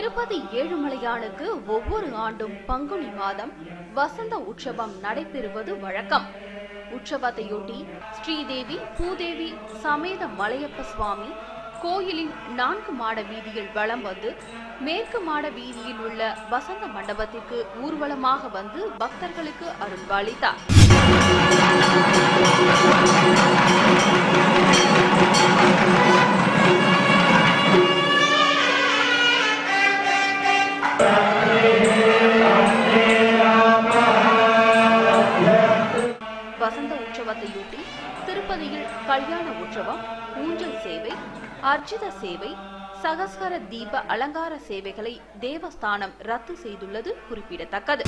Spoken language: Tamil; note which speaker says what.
Speaker 1: திருப்பதி ஏழுமலையானுக்கு ஒவ்வொரு ஆண்டும் பங்குனி மாதம் வசந்த உற்சவம் நடைபெறுவது வழக்கம். உற்சவத்தையொட்டி ஸ்ரீதேவி பூதேவி சமேத மலையப்ப சுவாமி கோயிலின் 4 மாட வீதியில் வலம் வந்து மேற்கு மாட வீதியில் உள்ள வசந்த மண்டபத்திற்கு ஊர்வலமாக வந்து பக்தர்களுக்கு அருள்பாலித்தார். வசந்த உற்சவத்தையொட்டி திருப்பதியில் கல்யாண உற்சவம், ஊஞ்சல் சேவை, அர்ச்சித சேவை, சகஸ்கர தீப அலங்கார சேவைகளை தேவஸ்தானம் ரத்து செய்துள்ளது குறிப்பிடத்தக்கது.